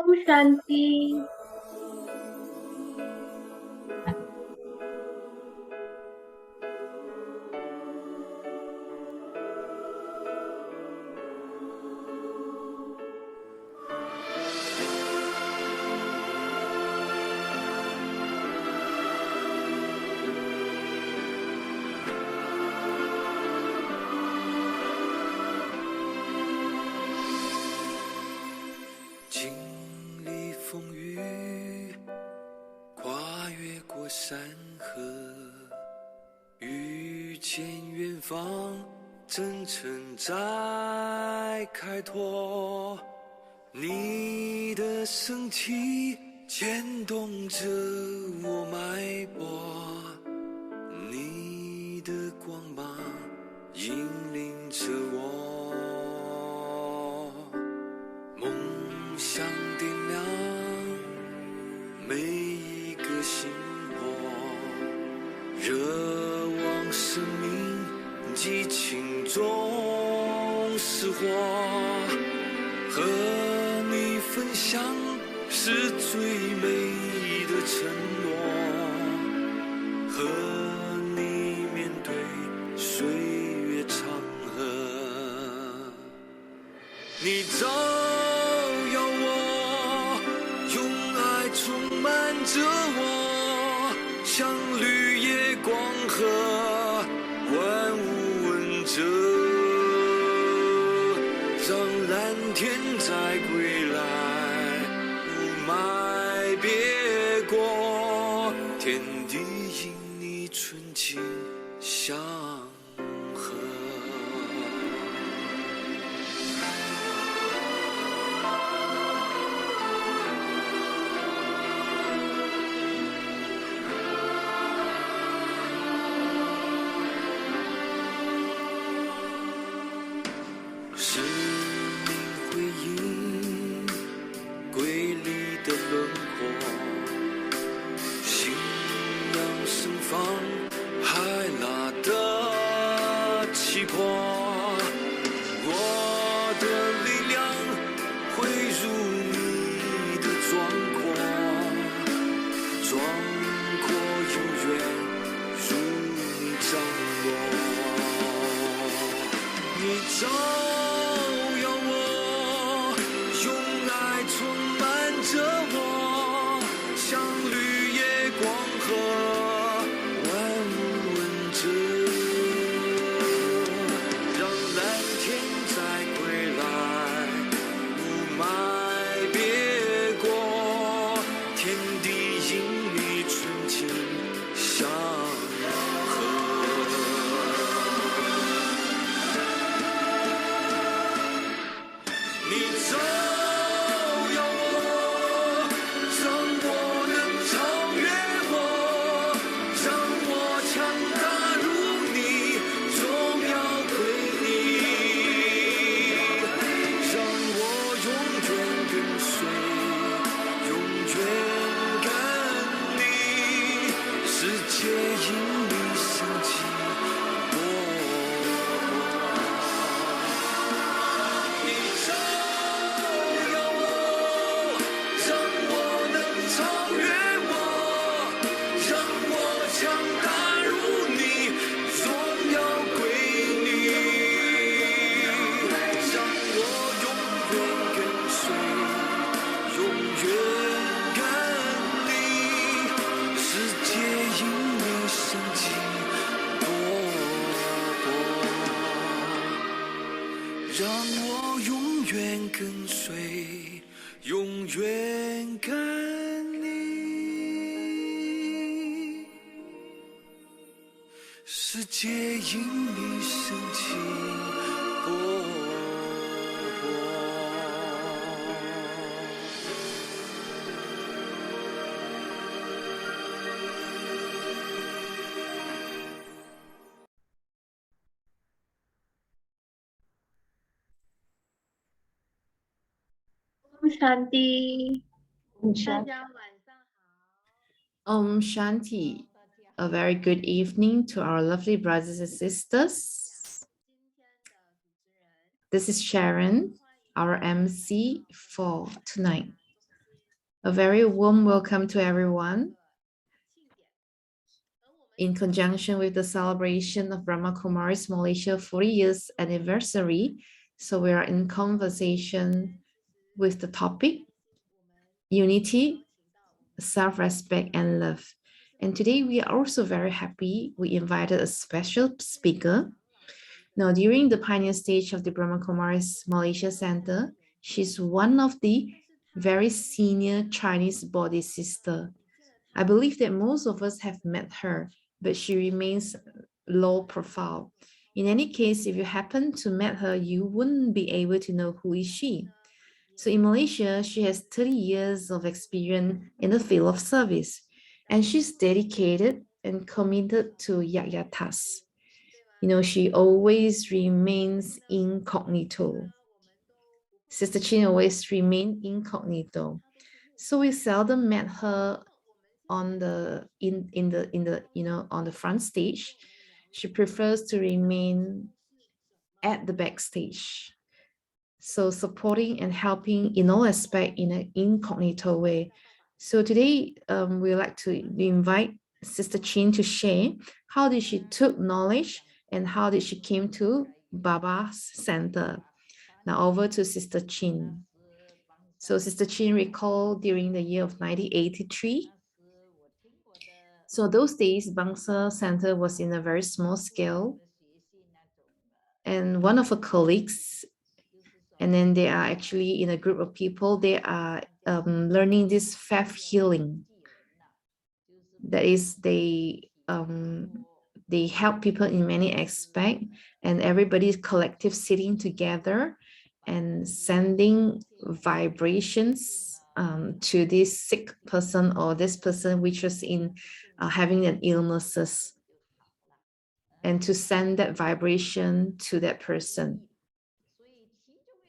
Om शांति।经历风雨，跨越过山河，遇见远方，真诚在开拓。你的身体牵动着我脉搏，你的光芒引领着我，梦想点亮每一个心魄，热望生命激情中失火，和你分享是最美的承诺，和你面对岁月长河，你照耀我，用爱充满着我，像绿叶光河，万物闻着，让蓝天再归来，雾霾别过，天地因你纯净相合。生命回应瑰丽的轮廓，信仰盛放海拉的气魄，我的力量汇入你的壮阔，壮阔永远如你掌握，你照耀我，用爱充满着我，像绿叶光河，万物闻着，让蓝天再归来，雾霾别过，天地因你纯净相合。你照耀我，让我能超越我，让我强大如你，荣耀归你，让我永远跟随，永远跟你，世界因你升起波波。你照耀我，让我能超越我，让我强大如你，荣耀归你，让我永远跟随，永远跟你，世界因你升起波波。让我永远跟随，永远跟你，世界因你升起波波。ओम Shanti. Om 大 Shanti. 家晚上好。 Om Shanti. A very good evening to our lovely brothers and sisters. 今天的主持人 This is Sharon, our MC for tonight. A very warm welcome to everyone in conjunction with the celebration of Brahma Kumaris Malaysia 40 years anniversary. So we are in conversation with the topic unity, self-respect, and love. And today we are also very happy. We invited a special speaker. Now, during the pioneer stage of the Brahma Kumaris Malaysia Center, she's one of the very senior Chinese body sister. I believe that most of us have met her, but she remains low profile. In any case, if you happen to meet her, you wouldn't be able to know who is she. So in Malaysia, she has 30 years of experience in the field of service, and she's dedicated and committed to Yakyatas. She always remains incognito. Sister Chin always remained incognito. So we seldom met her on the on the front stage. She prefers to remain at the backstage, so supporting and helping in all aspect in an incognito way. So today we like to invite Sister Chin to share how did she took knowledge and how did she came to Baba's center. Now over to Sister Chin. So Sister Chin recalled during the year of 1983. So those days, Bangsa Center was in a very small scale. And one of her colleagues, and then they are actually in a group of people, they are learning this faith healing. That is, they help people in many aspects, and everybody's collective sitting together and sending vibrations to this sick person or this person which was in having an illnesses, and to send that vibration to that person,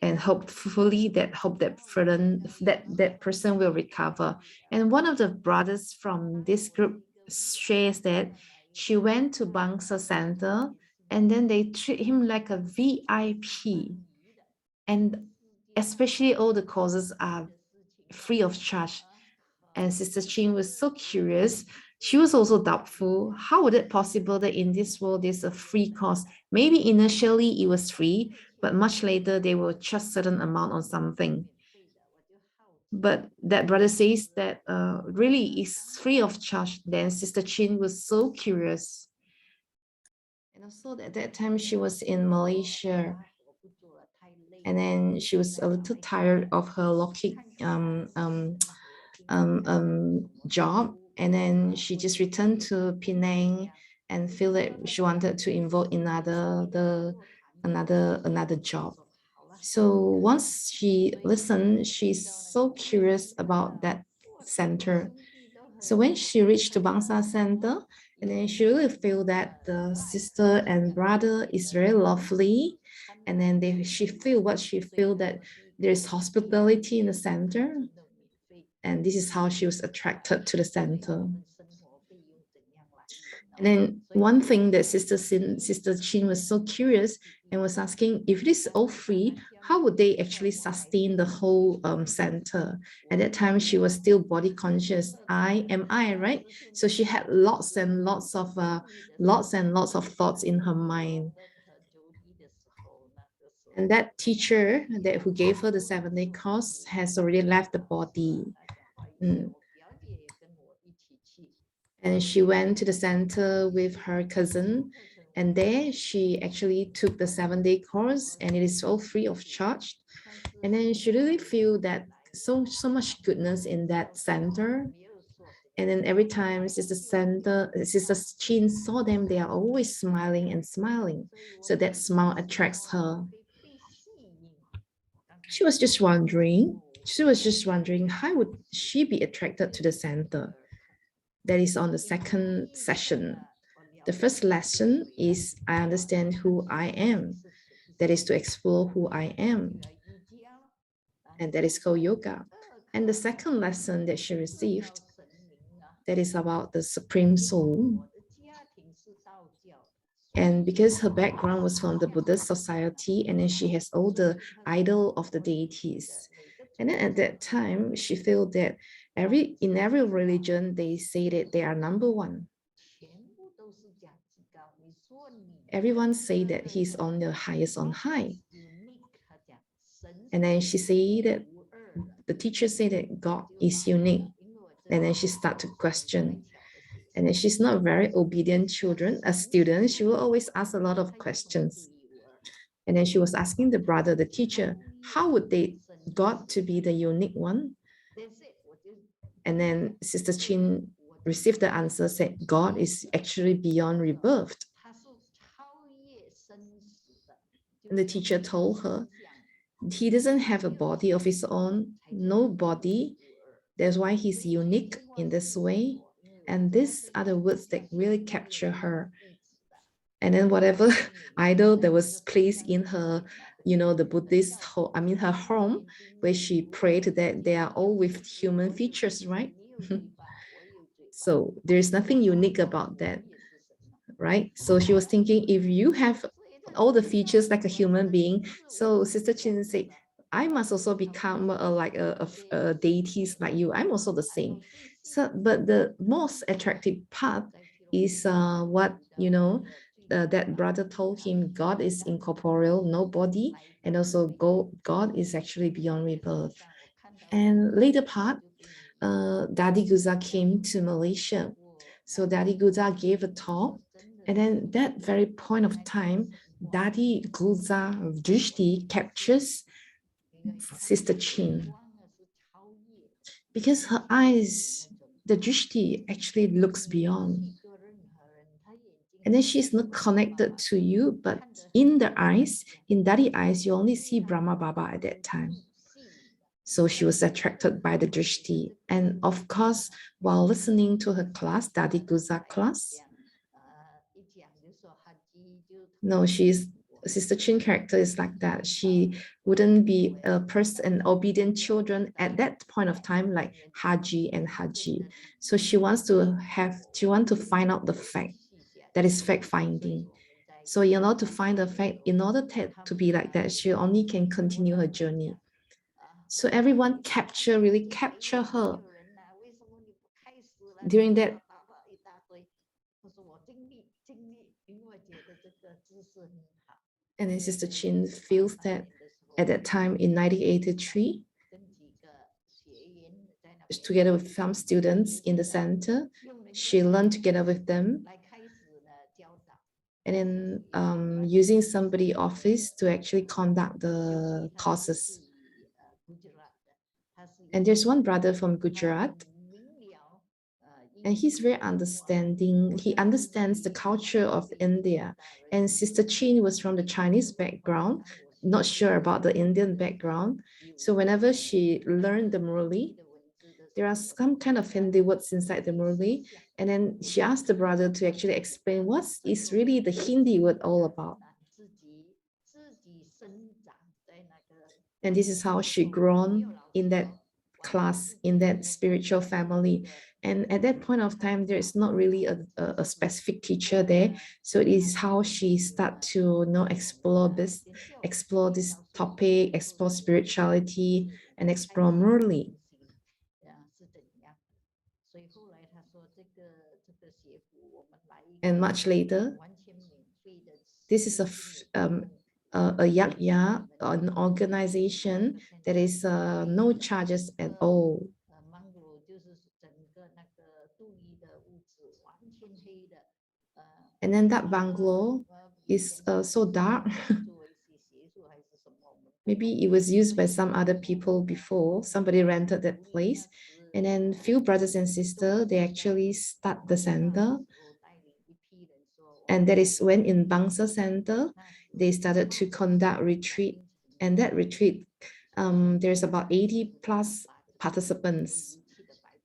and hopefully that person will recover. And one of the brothers from this group shares that she went to Bangsa Center and then they treat him like a VIP, and especially all the courses are free of charge. And Sister Chin was so curious. She was also doubtful. How would it possible that in this world there's a free course? Maybe initially it was free, but much later they will charge certain amount on something. But that brother says that really is free of charge. Then Sister Chin was so curious. And also at that time she was in Malaysia. And then she was a little tired of her locking job, and then she just returned to Penang and feel that she wanted to involve in another job. So once she listened, she's so curious about that center. So when she reached the Bangsa Center, and then she really feel that the sister and brother is very lovely, and then she feel what she feel that there's hospitality in the center, and this is how she was attracted to the center. And then one thing that Sister Chin was so curious and was asking, if it is all free, how would they actually sustain the whole center? At that time, she was still body conscious. I, right? So she had lots and lots of thoughts in her mind. And that teacher who gave her the 7-day course has already left the body. And she went to the center with her cousin, and there she actually took the 7-day course, and it is all free of charge. And then she really feel that so much goodness in that center. And then every time Sister Chin saw them, they are always smiling and smiling. So that smile attracts her. She was just wondering how would she be attracted to the center. That is on the second session. The first lesson is I understand who I am. That is to explore who I am. And that is called yoga. And the second lesson that she received, that is about the Supreme Soul. And because her background was from the Buddhist society, and then she has all the idol of the deities. And then at that time, she felt that in every religion, they say that they are number one. Everyone say that he's on the highest on high. And then she said that the teacher said that God is unique. And then she started to question. And then she's not very obedient children. As student, she will always ask a lot of questions. And then she was asking the brother, the teacher, how would they God to be the unique one? And then Sister Chin received the answer, said God is actually beyond rebirth. And the teacher told her, he doesn't have a body of his own, no body. That's why he's unique in this way. And these are the words that really capture her. And then whatever idol that was placed in her, the Buddhist home, her home, where she prayed, that they are all with human features, right? So there's nothing unique about that, right? So she was thinking, if you have all the features like a human being, so Sister Chin said, I must also become like a deities like you. I'm also the same. So, but the most attractive part is what that brother told him: God is incorporeal, no body, and also God is actually beyond rebirth. And later part, Daddy Guza came to Malaysia. So Daddy Guza gave a talk. And then that very point of time, Daddy Guza Drishti captures Sister Chin because her eyes, the Drishti actually looks beyond. And then she's not connected to you, but in the eyes, in Daddy eyes, you only see Brahma Baba at that time. So she was attracted by the Drishti. And of course, while listening to her class, Dadi Guza class, no, Sister Chin character is like that. She wouldn't be a person, an obedient children at that point of time, like Haji and Haji. So she wants to find out the fact. That is fact finding. So in order to find the fact, in order to be like that, she only can continue her journey. So everyone really capture her during that. And then Sister Chin feels that at that time in 1983, together with some students in the center, she learned together with them. And then using somebody office to actually conduct the courses. And there's one brother from Gujarat, and he's very understanding. He understands the culture of India. And Sister Chin was from the Chinese background, not sure about the Indian background. So whenever she learned the Murli, there are some kind of Hindi words inside the Murli. And then she asked the brother to actually explain what is really the Hindi word all about. And this is how she grown in that class, in that spiritual family. And at that point of time, there is not really a specific teacher there. So it is how she start to explore this topic, explore spirituality, and explore Murli. And much later, this is a yagya, an organization that is no charges at all. And then that bungalow is so dark. Maybe it was used by some other people before. Somebody rented that place. And then few brothers and sisters, they actually start the center. And that is when in Bangsa Center, they started to conduct retreat. And that retreat, there's about 80 plus participants.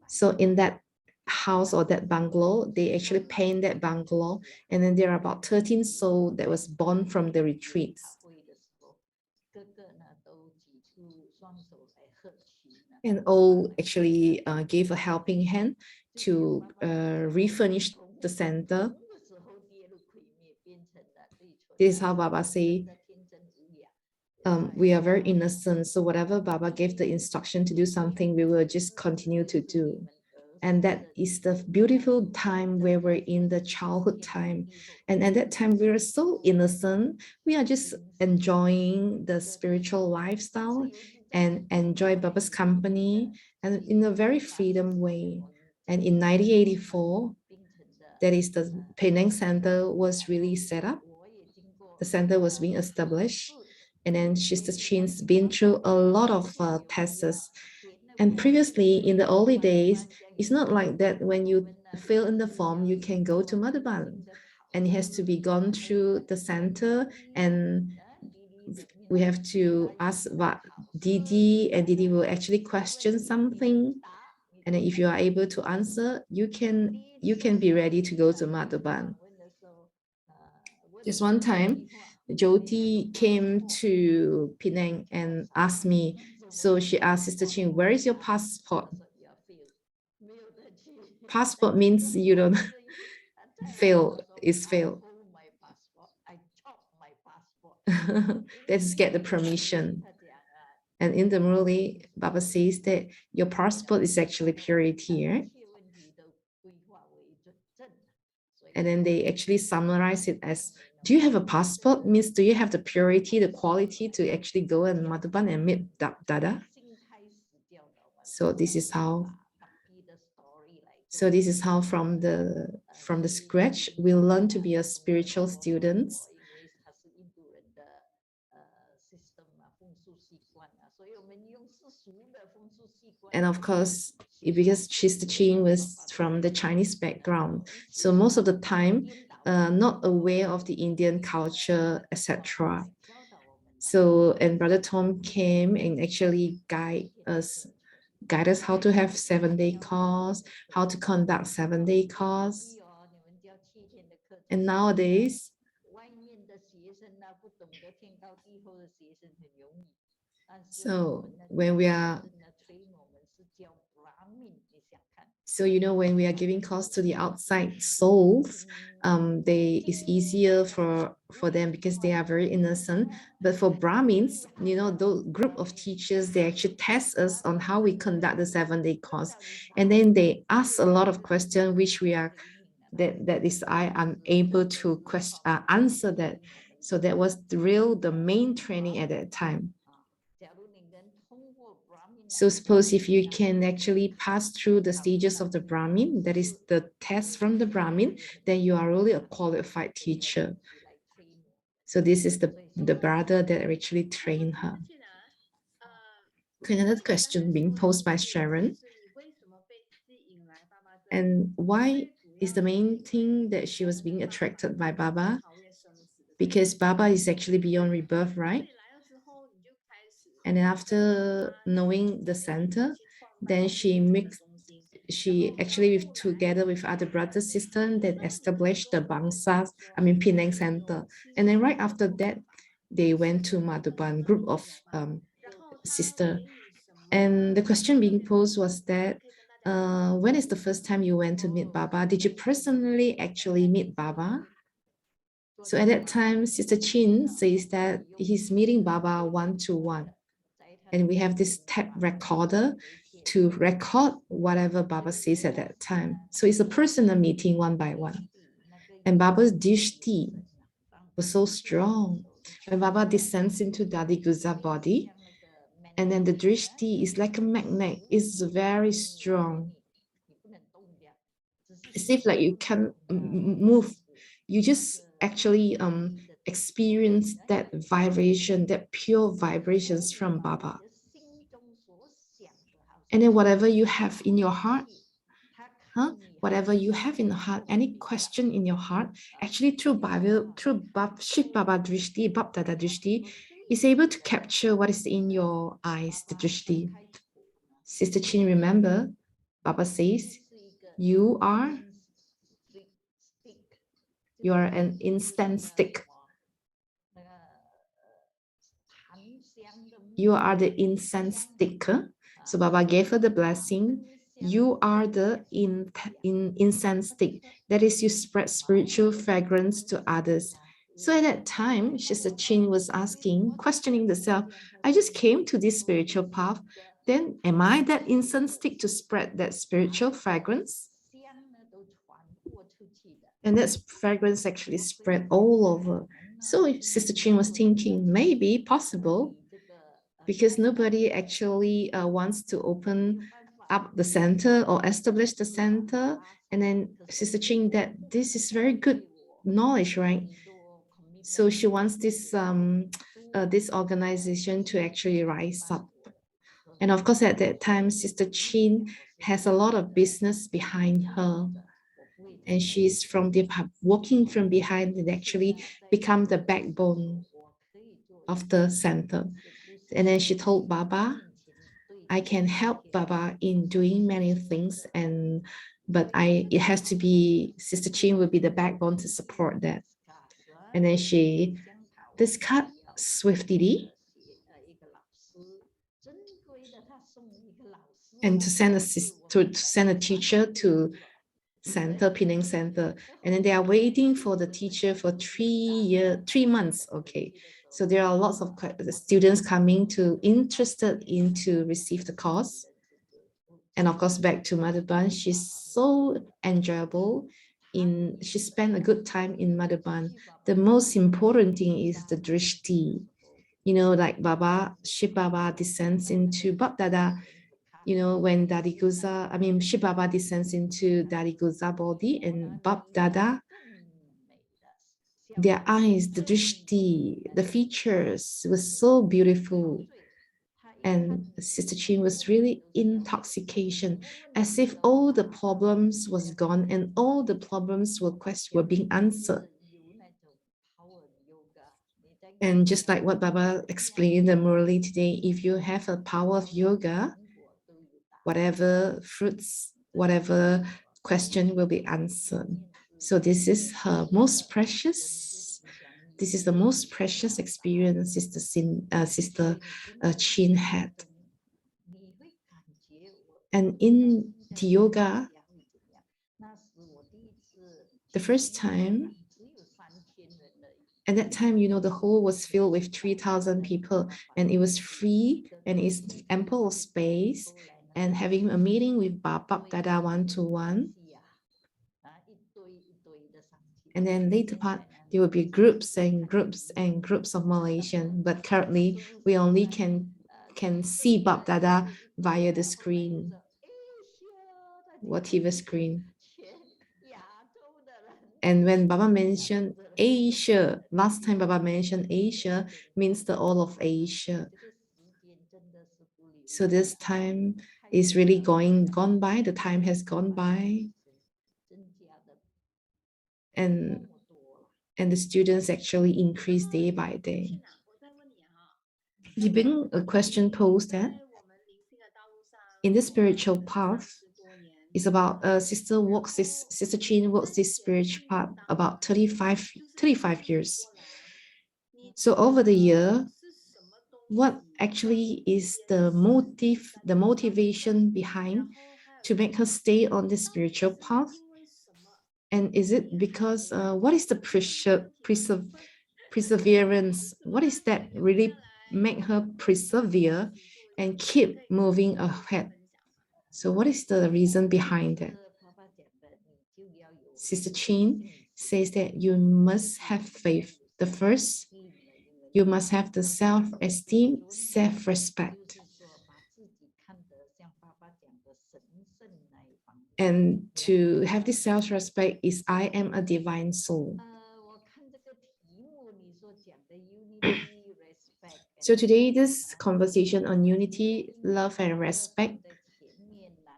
So in that house or that bungalow, they actually paint that bungalow. And then there are about 13 souls that was born from the retreats. And all actually gave a helping hand to refurnish the center. This is how Baba say, we are very innocent. So whatever Baba gave the instruction to do something, we will just continue to do. And that is the beautiful time where we're in the childhood time. And at that time, we are so innocent. We are just enjoying the spiritual lifestyle and enjoy Baba's company and in a very freedom way. And in 1984, that is the Penang Center was really set up. The center was being established. And then Sister Chin's been through a lot of tests. And previously, in the early days, it's not like that when you fill in the form, you can go to Madhuban. And it has to be gone through the center, and we have to ask what Didi, and Didi will actually question something. And then if you are able to answer, you can be ready to go to Madhuban. Just one time, Jyoti came to Penang and asked me, so she asked Sister Chin, where is your passport? Passport means you don't fail, is fail. Let's get the permission. And in the Murali, Baba says that your passport is actually purity here. And then they actually summarize it as, do you have a passport? Means, do you have the purity, the quality to actually go and Madhuban and meet Dada? So this is how. So this is how from the scratch we learn to be a spiritual students. And of course, because Sister Chin was from the Chinese background, so most of the time, not aware of the Indian culture, etc. So, and Brother Tom came and actually guide us how to have 7-day course, how to conduct 7-day course. And nowadays, so when we are, so when we are giving course to the outside souls, it's easier for them because they are very innocent. But for Brahmins, the group of teachers, they actually test us on how we conduct the 7-day course, and then they ask a lot of questions which we are that is I unable to answer that. So that was the main training at that time. So suppose if you can actually pass through the stages of the Brahmin, that is the test from the Brahmin, then you are really a qualified teacher. So this is the brother that actually trained her. Okay, another question being posed by Sharon. And why is the main thing that she was being attracted by Baba? Because Baba is actually beyond rebirth, right? And then after knowing the center, then she actually together with other brother sisters that established the Penang Center. And then right after that, they went to Madhuban, group of sister. And the question being posed was that, when is the first time you went to meet Baba? Did you personally actually meet Baba? So at that time, Sister Chin says that he's meeting Baba one-to-one. And we have this tape recorder to record whatever Baba says at that time. So it's a personal meeting one by one. And Baba's dishti was so strong. When Baba descends into Dadi Guza body, and then the drishti is like a magnet, it's very strong. It's if like you can move, you just actually experience that vibration, that pure vibrations from Baba. And then whatever you have in your heart, whatever you have in the heart, any question in your heart, actually through Shiv Baba Drishti, Bab Dada Drishti, is able to capture what is in your eyes, the Drishti. Sister Chin, remember, Baba says, you are an instant stick. You are the incense sticker. So Baba gave her the blessing. You are the incense stick. That is, you spread spiritual fragrance to others. So at that time, Sister Chin was asking, questioning the self, I just came to this spiritual path. Then am I that incense stick to spread that spiritual fragrance? And that fragrance actually spread all over. So Sister Chin was thinking, maybe possible, because nobody actually wants to open up the center or establish the center. And then Sister Chin, that this is very good knowledge, right? So she wants this organization to actually rise up. And of course, at that time, Sister Chin has a lot of business behind her. And she's from the working from behind and actually become the backbone of the center. And then she told Baba, I can help Baba in doing many things, but it has to be Sister Chin will be the backbone to support that. And then she discussed with Didi and to send a teacher to center, Penang Center. And then they are waiting for the teacher for 3 months. Okay. So there are lots of students coming interested to receive the course. And of course, back to Madhuban, she's so enjoyable. She spent a good time in Madhuban. The most important thing is the drishti. Like Shiv Baba descends into Bab Dada, when Shiv Baba descends into Daddy Guza body and Bab Dada, their eyes, the drishti, the features was so beautiful. And Sister Chin was really intoxication, as if all the problems was gone and all the problems were being answered. And just like what Baba explained in the Murali today, if you have a power of yoga, whatever fruits, whatever question will be answered. So this is her most precious. This is the most precious experience Sister Chin had. And in the yoga, the first time, at that time, the hall was filled with 3,000 people, and it was free and it's ample space. And having a meeting with Bab Dada one-to-one. And then later part, there will be groups and groups and groups of Malaysian. But currently, we only can see Bab Dada via the screen. What TV screen? And when Baba mentioned Asia, last time Baba mentioned Asia means the all of Asia. So this time is really gone by. The time has gone by. And the students actually increase day by day. Been a question posed that in the spiritual path is about Sister Chin walks this spiritual path about 35 years. So over the year, what actually is the motivation behind to make her stay on the spiritual path? And is it because what is the perseverance? What is that really make her persevere and keep moving ahead? So what is the reason behind that? Sister Chin says that you must have faith. The first, you must have the self-esteem, self-respect. And to have this self-respect is I am a divine soul. So today, this conversation on unity, love, and respect,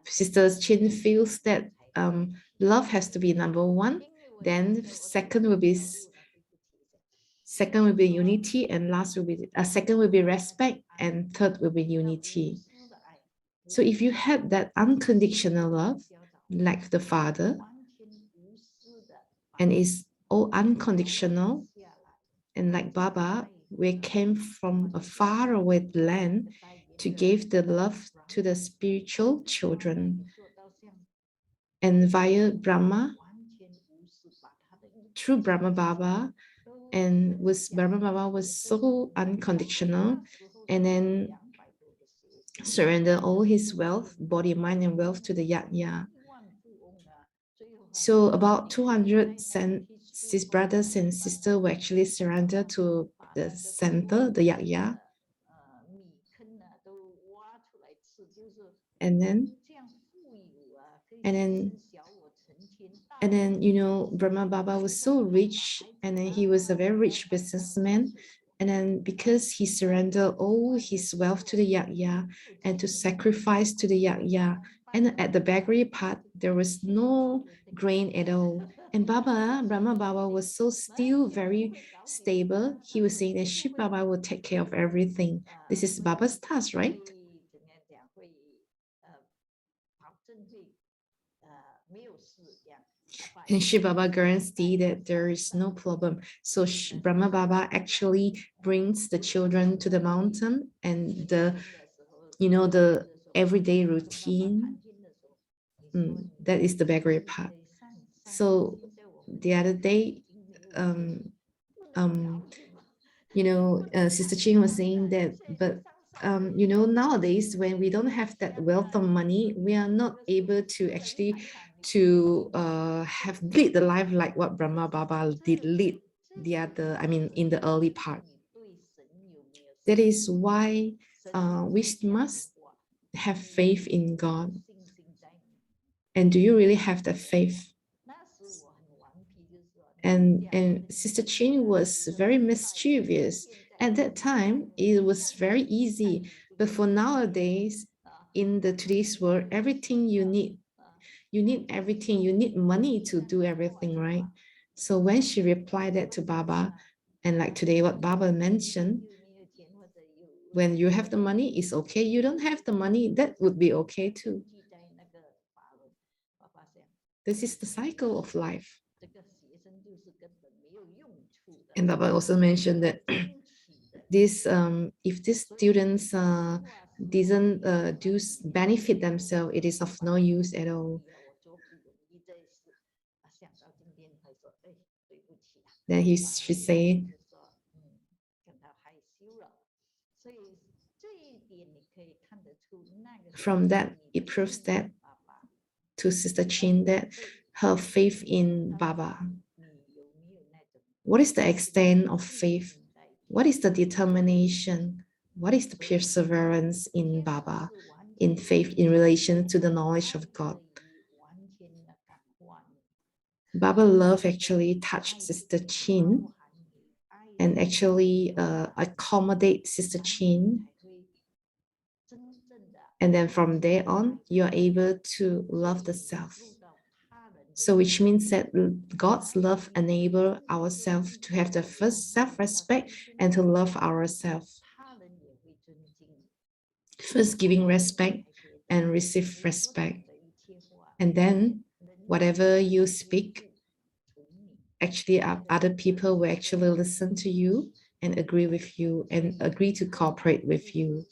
Sister Chin feels that love has to be number one. Then second will be unity, and second will be respect, and third will be unity. So if you have that unconditional love, like the Father, and is all unconditional, and like Baba, we came from a faraway land to give the love to the spiritual children. And via Brahma, through Brahma Baba, and was Brahma Baba was so unconditional, and then surrender all his wealth, body, mind, and wealth to the Yagya. So about 200 his brothers and sisters were actually surrendered to the center, the Yagya. And then and then and then Brahma Baba was so rich, and then he was a very rich businessman, and then because he surrendered all his wealth to the Yagya and to sacrifice to the Yagya, and at the bakery part there was no grain at all, and Brahma Baba was so still very stable. He was saying that Shiv Baba will take care of everything. This is Baba's task, right? And Shiv Baba guaranteed that there is no problem. So Brahma Baba actually brings the children to the mountain, and the everyday routine. That is the bakery part. So the other day, Sister Ching was saying that, but nowadays when we don't have that wealth of money, we are not able to actually to have lead the life like what Brahma Baba did lead in the early part. That is why we must have faith in God. And do you really have that faith? And Sister Chin was very mischievous. At that time, it was very easy. But for nowadays, in the today's world, everything you need everything. You need money to do everything, right? So when she replied that to Baba, and like today, what Baba mentioned, when you have the money, it's okay. You don't have the money, that would be okay too. This is the cycle of life. And Baba also mentioned that this if these students doesn't do benefit themselves, it is of no use at all. Then he should say, from that, it proves that to Sister Chin that her faith in Baba. What is the extent of faith? What is the determination? What is the perseverance in Baba, in faith, in relation to the knowledge of God? Baba love actually touched Sister Chin and actually accommodate Sister Chin. And then from there on, you are able to love the self. So which means that God's love enable ourselves to have the first self-respect and to love ourselves. First giving respect and receive respect. And then whatever you speak, actually other people will actually listen to you and agree with you and agree to cooperate with you.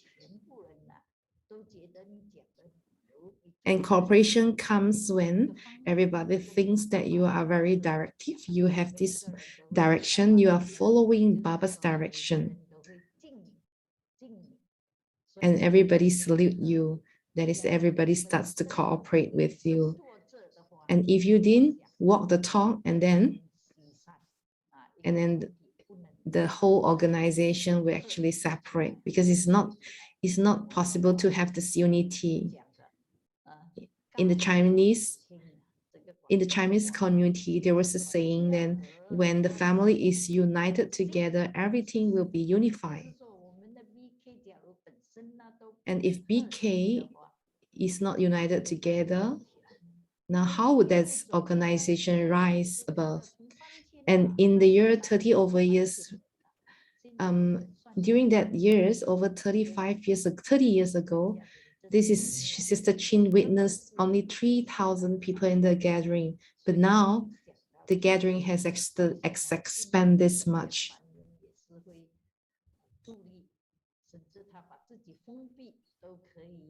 And cooperation comes when everybody thinks that you are very directive. You have this direction. You are following Baba's direction. And everybody salute you. That is, everybody starts to cooperate with you. And if you didn't walk the talk, and then the whole organization will actually separate, because it's not possible to have this unity. In the Chinese community, there was a saying that when the family is united together, everything will be unified. And if BK is not united together, now how would that organization rise above? And in the year 30 over years, during that years, over 30 years ago, this is Sister Chin witnessed only 3,000 people in the gathering, but now the gathering has expanded this much.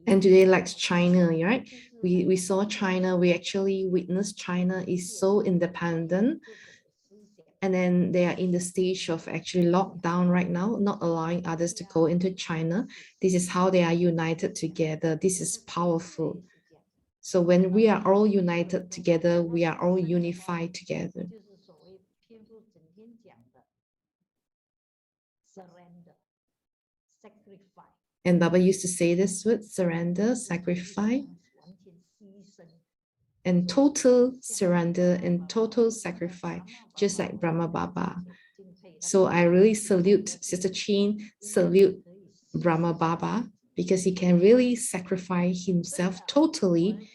And today, like China, right? We saw China, we actually witnessed China is so independent. And then they are in the stage of actually lockdown right now, not allowing others to go into China. This is how they are united together. This is powerful. So when we are all united together, we are all unified together. And Baba used to say this word, surrender, sacrifice, and total surrender and total sacrifice, just like Brahma Baba. So I really salute Sister Chin, salute Brahma Baba, because he can really sacrifice himself totally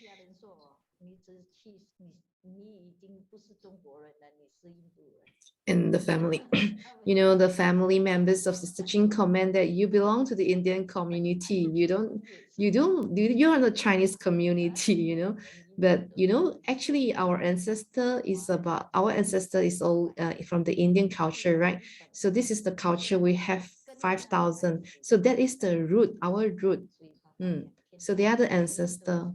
in the family. You know, the family members of Sister Chin comment that you belong to the Indian community. You're in the Chinese community, you know. But you know, actually, our ancestor is all from the Indian culture, right? So this is the culture we have 5,000. So that is the root, our root. So they are the ancestor.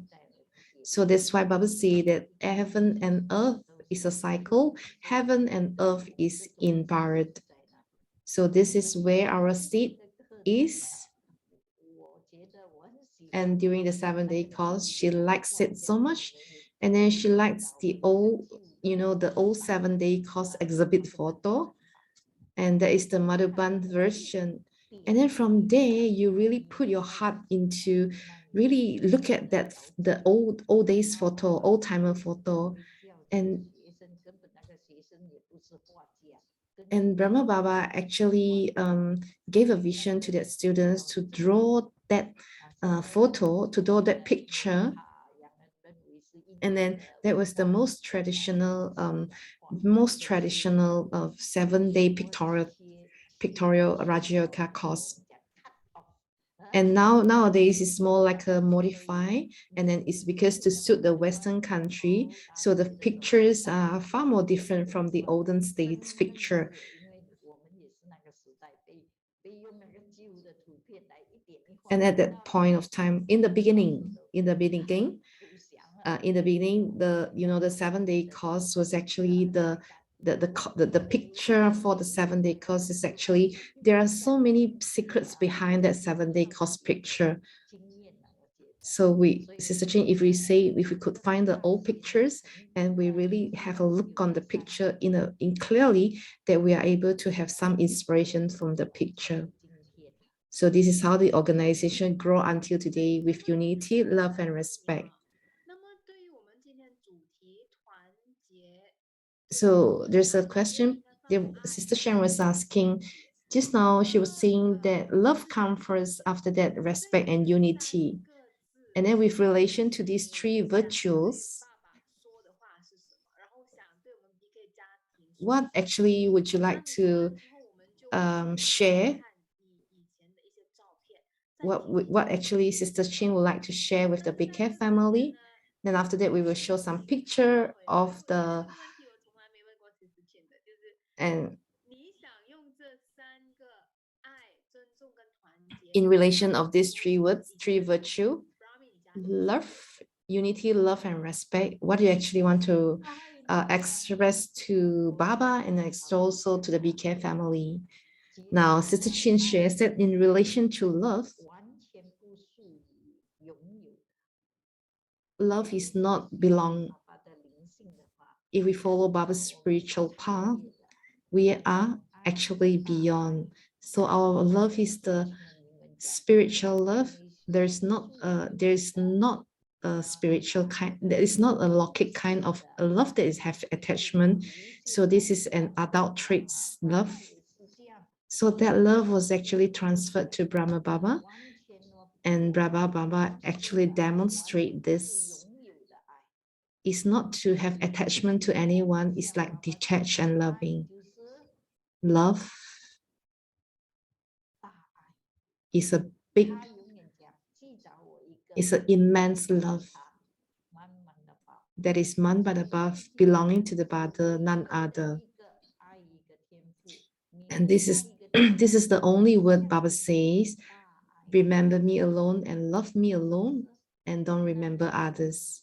So that's why Baba say that heaven and earth is a cycle. Heaven and earth is in Bharat. So this is where our seat is. And during the 7-day course, she likes it so much. And then she likes the old, the old 7-day course exhibit photo. And that is the Madhuban version. And then from there, you really put your heart into really look at that, the old days photo, old timer photo. And Brahma Baba actually gave a vision to the students to draw that photo, to draw that picture. And then that was the most traditional of 7-day pictorial Rajayoga course. And nowadays it's more like a modify, and then it's because to suit the Western country. So the pictures are far more different from the olden states picture. And at that point of time, in the beginning, the 7-day course was actually the picture for the 7-day course is actually there are so many secrets behind that 7-day course picture. So Sister Chin, if we could find the old pictures and we really have a look on the picture in clearly, that we are able to have some inspiration from the picture. So this is how the organization grow until today with unity, love, and respect. So there's a question Sister Sharon was asking just now. She was saying that love comes first, after that respect and unity. And then with relation to these three virtues, what actually would you like to share? What actually Sister Chin would like to share with the BK family? Then after that, we will show some picture of the and in relation of these three words, three virtue, love, unity, love, and respect. What do you actually want to express to Baba and also to the BK family? Now, Sister Chin shares that in relation to love is not belong. If we follow Baba's spiritual path, we are actually beyond. So our love is the spiritual love. There's not a spiritual kind. There is not a locket kind of a love that is have attachment. So this is an adult traits love. So that love was actually transferred to Brahma Baba, and Brahma Baba actually demonstrate this. It's not to have attachment to anyone. It's like detached and loving. Love is a big, it's an immense love that is man but above, belonging to the Father, none other. And this is this is the only word Baba says. Remember me alone and love me alone, and don't remember others.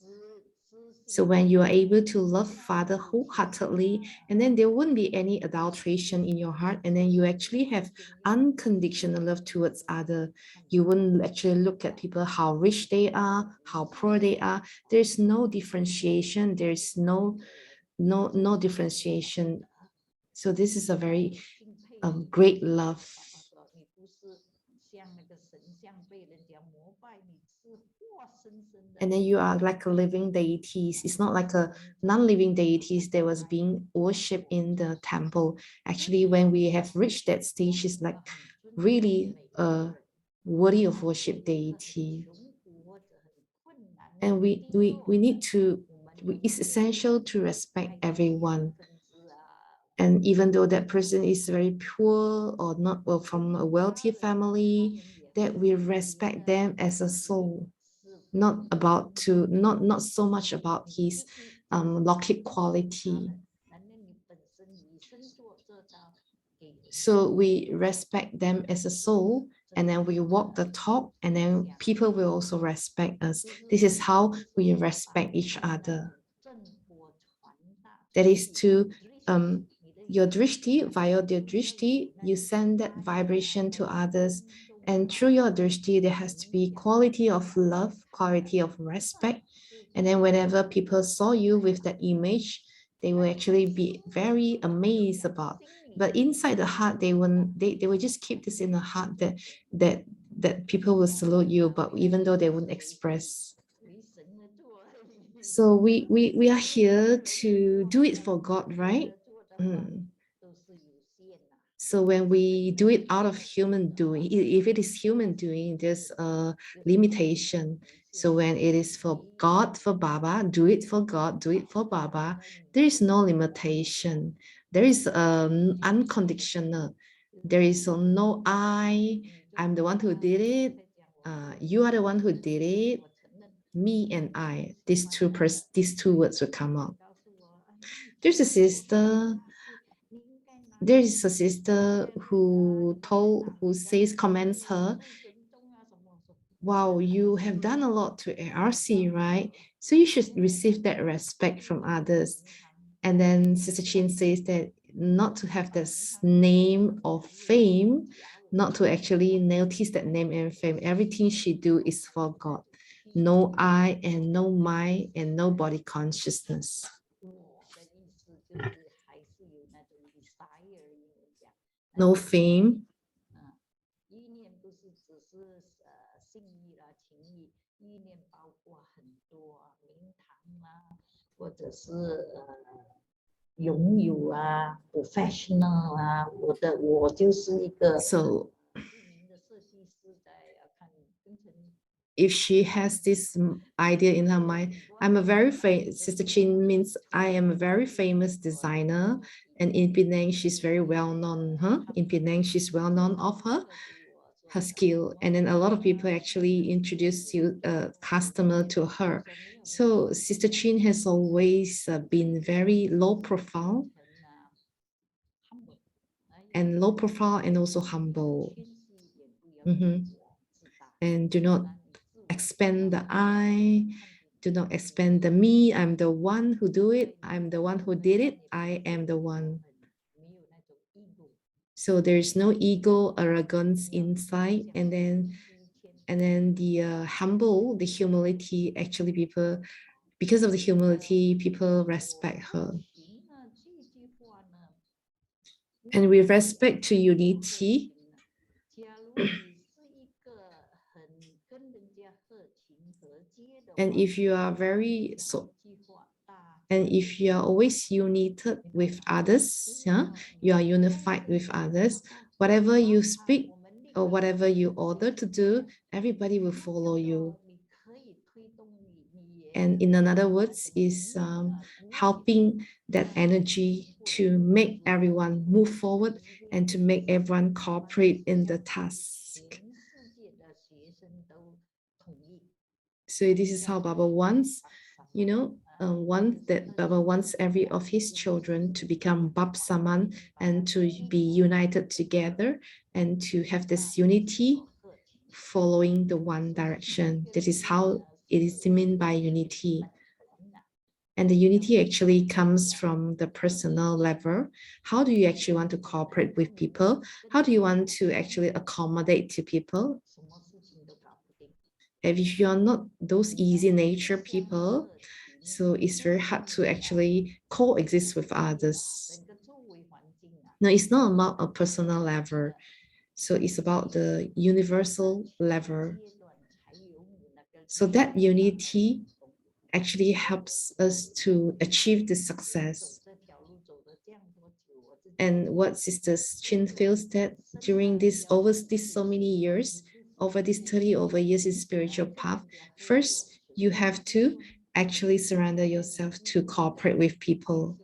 So when you are able to love Father wholeheartedly, and then there wouldn't be any adulteration in your heart, and then you actually have unconditional love towards other. You wouldn't actually look at people how rich they are, how poor they are. There's no differentiation. There's no differentiation. So this is a very great love. And then you are like a living deities. It's not like a non-living deities that was being worshipped in the temple. Actually, when we have reached that stage, it's like really a worthy of worship deity. And we need to, it's essential to respect everyone. And even though that person is very poor or not well, from a wealthy family, that we respect them as a soul, not so much about his logic quality. So we respect them as a soul, and then we walk the talk, and then people will also respect us. This is how we respect each other. That is to your drishti, via your drishti, you send that vibration to others. And through your drishti, there has to be quality of love, quality of respect. And then whenever people saw you with that image, they will actually be very amazed about. But inside the heart, they will just keep this in the heart that people will salute you, but even though they wouldn't express. So we are here to do it for God, right? Mm. So when we do it out of human doing, if it is human doing, there's a limitation. So when it is for God, for Baba, do it for God, do it for Baba, there is no limitation. There is unconditional. There is no I'm the one who did it. You are the one who did it. Me and I. These two words will come out. There's a sister there is a sister who says comments her, wow, you have done a lot to ARC, right? So you should receive that respect from others. And then Sister Chin says that not to have this name of fame, not to actually notice that name and fame. Everything she do is for God. No I and no my and no body consciousness. No fame. So if she has this idea in her mind, I'm a very famous, Sister Chin means I am a very famous designer, and in Penang, she's very well known. In Penang, she's well known of her skill, and then a lot of people actually introduce you a customer to her. So Sister Chin has always been very low profile and also humble. And do not expand the I, do not expand the me. I'm the one who do it. I'm the one who did it. I am the one. So there's no ego, arrogance inside, and then the humble, the humility. Actually, people, because of the humility, people respect her. And with respect to unity, and if you are very so, and if you are always united with others, yeah, you are unified with others, whatever you speak or whatever you order to do, everybody will follow you. And in another words, is helping that energy to make everyone move forward and to make everyone cooperate in the task. So this is how Baba wants, that Baba wants every of his children to become Bab Saman and to be united together and to have this unity following the one direction. That is how it is meant by unity. And the unity actually comes from the personal level. How do you actually want to cooperate with people? How do you want to actually accommodate to people? If you're not those easy nature people, so it's very hard to actually coexist with others. No, it's not about a personal level. So it's about the universal level. So that unity actually helps us to achieve the success. And what Sister Chin feels that during this over this so many years, over this 30 over years in spiritual path, first you have to actually surrender yourself to cooperate with people.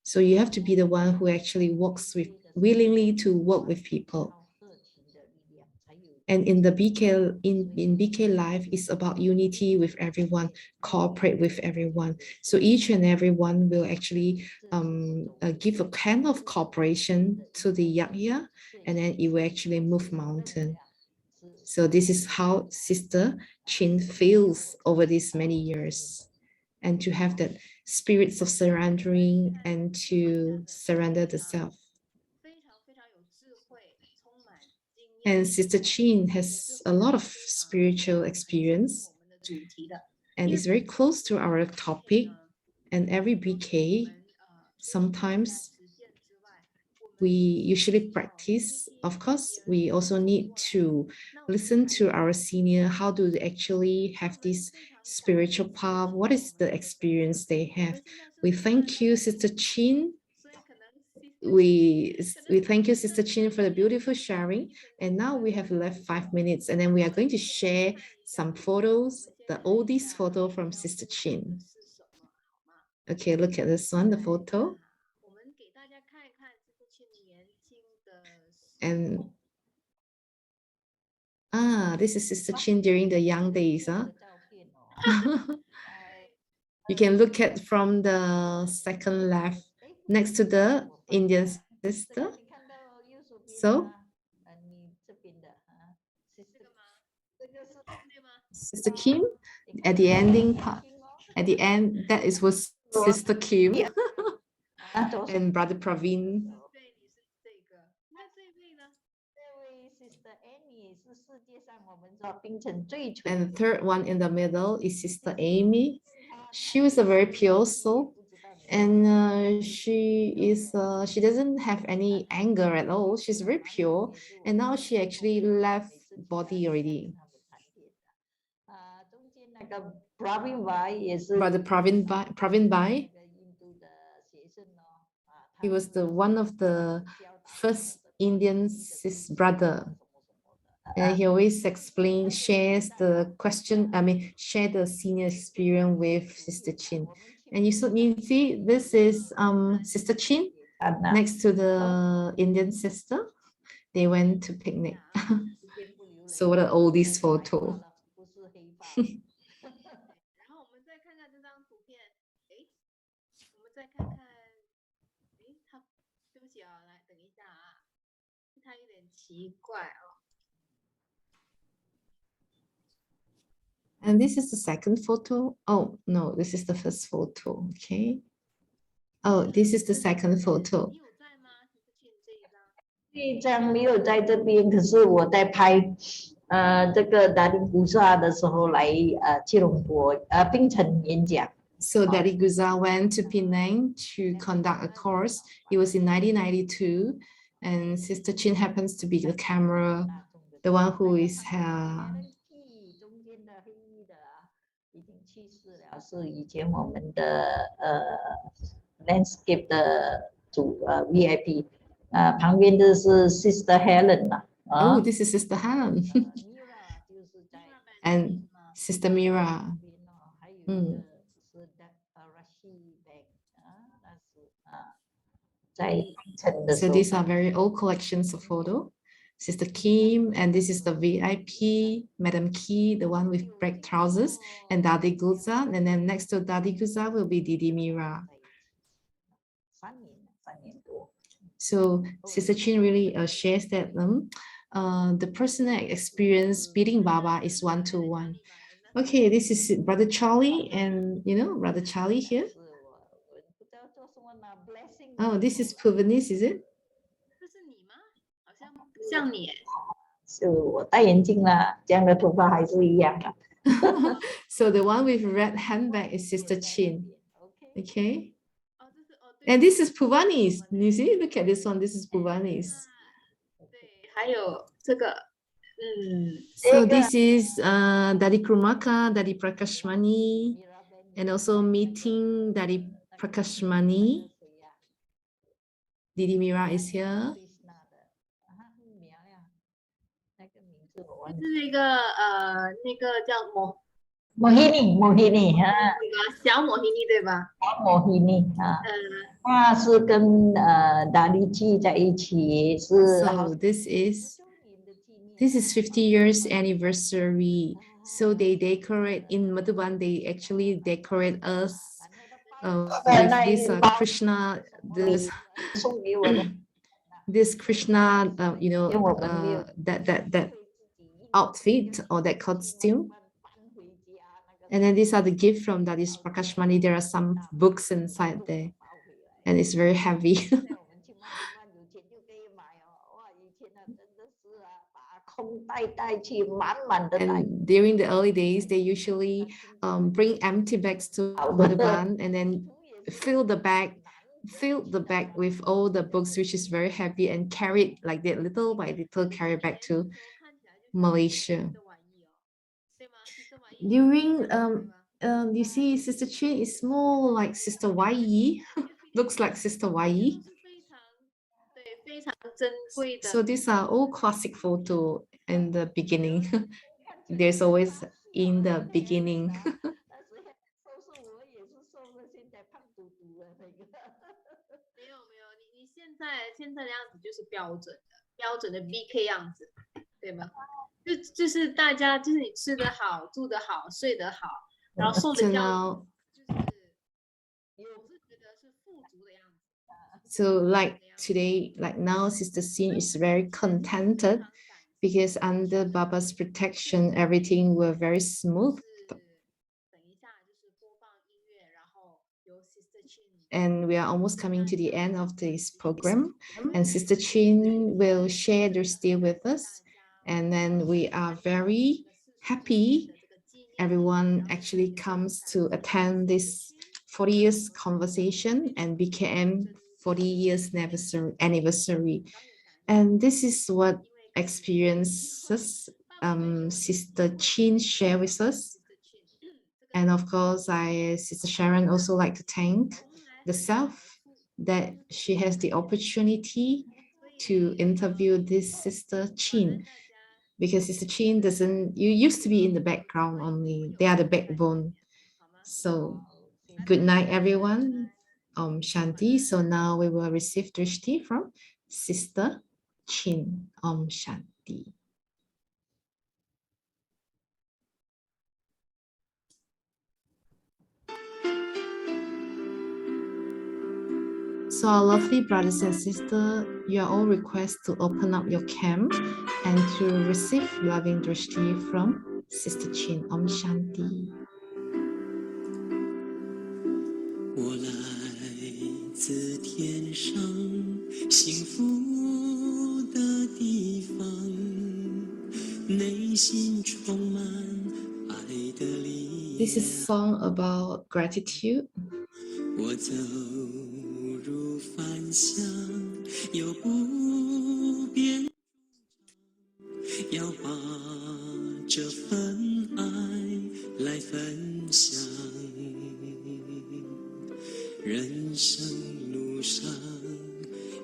So you have to be the one who actually works with willingly to work with people. And in the in BK life is about unity with everyone, cooperate with everyone. So each and everyone will actually give a kind of cooperation to the yagya, and then it will actually move mountain. So this is how Sister Chin feels over these many years. And to have that spirits of surrendering and to surrender the self. And Sister Chin has a lot of spiritual experience and is very close to our topic. And every BK, sometimes we usually practice. Of course, we also need to listen to our senior. How do they actually have this spiritual path? What is the experience they have? We thank you, Sister Chin. We thank you, Sister Chin, for the beautiful sharing. And now we have left 5 minutes, and then we are going to share some photos, the oldest photo from Sister Chin. Okay, look at this one, the photo. And this is Sister Chin during the young days. Huh? You can look at from the second left next to the Indian sister. So, Sister Kim, at the ending part, at the end, that is was Sister Kim and Brother Praveen. And the third one in the middle is Sister Amy. She was a very pure soul, and she doesn't have any anger at all. She's very pure, and now she actually left body already. Brother Praveen Bai, he was the one of the first Indian cis brother. And he always explains, shares the question, share the senior experience with Sister Chin. And you see, this is Sister Chin next to the Indian sister. They went to picnic. So what an oldest photo. And this is the second photo. Oh, no, this is the first photo. Okay. Oh, this is the second photo. 这张没有在这边，可是我在拍这个达利古萨的时候来吉隆坡槟城演讲。So Daddy Guza went to Penang to conduct a course. It was in 1992, and Sister Chin happens to be the camera, the one who is her. 已经去世了，是以前我们的landscape 的VIP，旁边的是 Sister Helen 啦。Oh, this is Sister Helen. And Sister Mira. 还有一个是在槟城的时 So 候。 these are very old collections of photo. Sister Kim, and this is the VIP, Madam Key, the one with black trousers, and Dadi Guza, and then next to Dadi Guza will be Didi Mira. 3年多。 So Sister Chin really shares that the personal experience meeting Baba is one-to-one. Okay, this is Brother Charlie, and Brother Charlie here. Oh, this is Puvanis, is it? 这是你吗？好像不像你耶。是我戴眼镜了，这样的头发还是一样的。So the one with red handbag is Sister Chin. Okay. 哦，这是哦，对。 And this is Puvanis. You see, look at this one. This is Puvanis. 对，还有这个，So this is Dari Krumaka, Dari Prakashmani, and also meeting Dari Prakashmani. Didi Mira is here. 这是一个那个叫摩希尼哈，小摩希尼对吧？摩希尼啊，他是跟达利基在一起是。So this is 50 years anniversary. So they decorate in Madhuban. They actually decorate us with this Krishna, this Krishna, that outfit or that costume. And then these are the gift from Dadi's Prakashmani. There are some books inside there, and it's very heavy. And during the early days, they usually bring empty bags to Madhuban and then fill the bag with all the books, which is very heavy, and carried like that little by little, carry back to Malaysia. During you see Sister Chin is more like Sister Wai, looks like Sister Wai. So these are all classic photo in the beginning. There's always in the beginning. 你现在的样子就是标准的 BK 样子，对吗？就是大家就是你吃得好，住得好，睡得好，然后受的教育，就是我是觉得是富足的样子。So like today, like now, Sister Sin is very contented because under Baba's protection, everything were very smooth. And we are almost coming to the end of this program, and Sister Chin will share their stay with us. And then we are very happy everyone actually comes to attend this 40 years conversation and BKM 40 years anniversary. And this is what experiences Sister Chin share with us. And of course, Sister Sharon also like to thank the self that she has the opportunity to interview this Sister Chin, because Sister Chin you used to be in the background only, they are the backbone. So good night, everyone. Shanti. So now we will receive Drishti from Sister Chin. Shanti. So our lovely brothers and sisters, you are all requested to open up your cam and to receive loving drishti from Sister Chin. Om Shanti. 我来自天上幸福的地方，内心充满爱的力量。 This is a song about gratitude. 我走入凡响，有不变，要把这份爱来分享。人生路上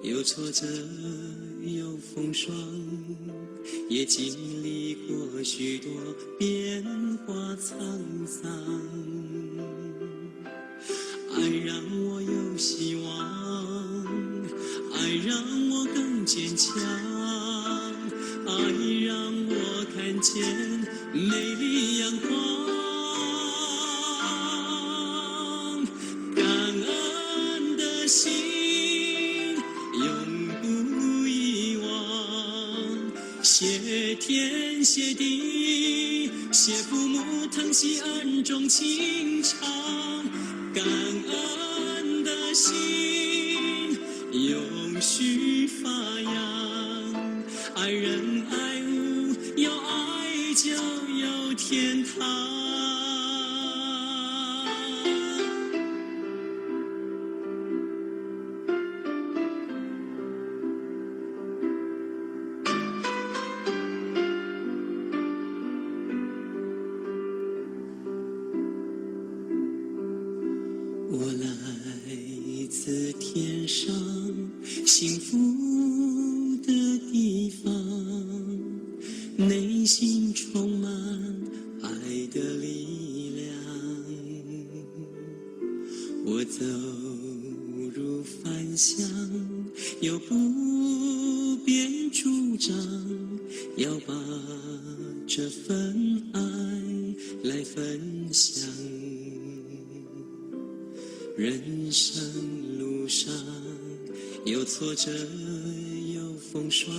有挫折，有风霜，也经历过许多变化沧桑。爱让我有希望，爱让我更坚强，爱让我看见美丽阳光。感恩的心永不遗忘，谢天谢地谢父母疼惜恩重情长，感恩的心永续发扬，爱人爱物有爱就有天堂。我来自天上幸福的地方，内心充满爱的力量。我走入凡乡，又不便主张，要把这份爱来分享。人生路上有挫折有风霜，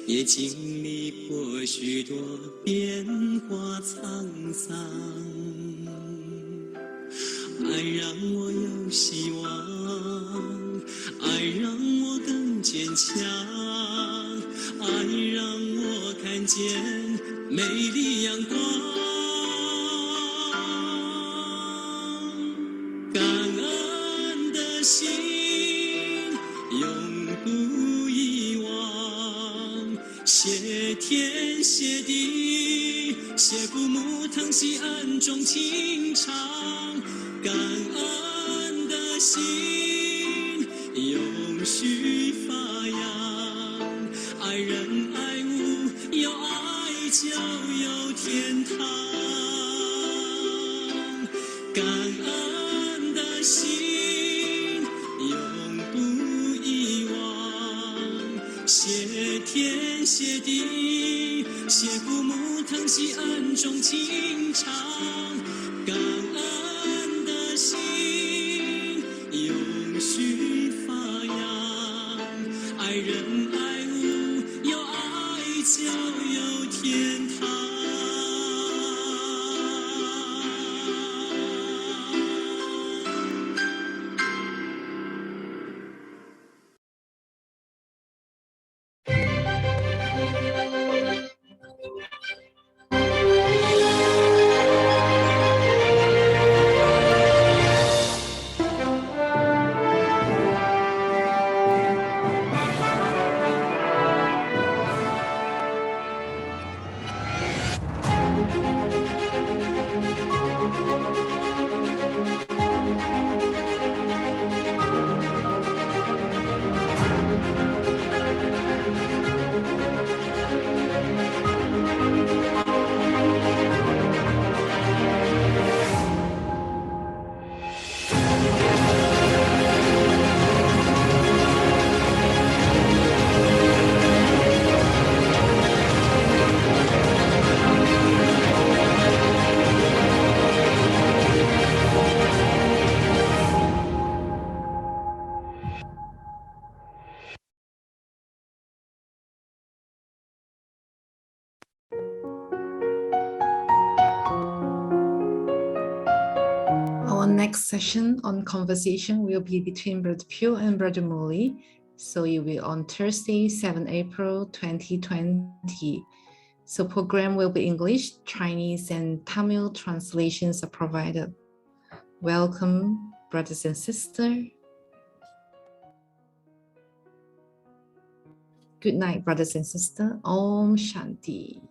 也经历过许多变化沧桑。爱让我有希望，爱让我更坚强，爱让我看见美丽阳光。感恩的心永不遗忘，谢天谢地谢父母疼惜恩重情长，感恩的心永续发扬，爱人爱物有爱就有天堂，感恩的心永不遗忘，谢天谢地谢父母疼惜恩重情长，感恩的心永续发扬，爱人爱物有爱就有天堂。Our next session on conversation will be between Brother Pugh and Brother Molly. So it will be on Thursday, 7 April 2020. So program will be English, Chinese, and Tamil translations are provided. Welcome, brothers and sisters. Good night, brothers and sisters. Om Shanti.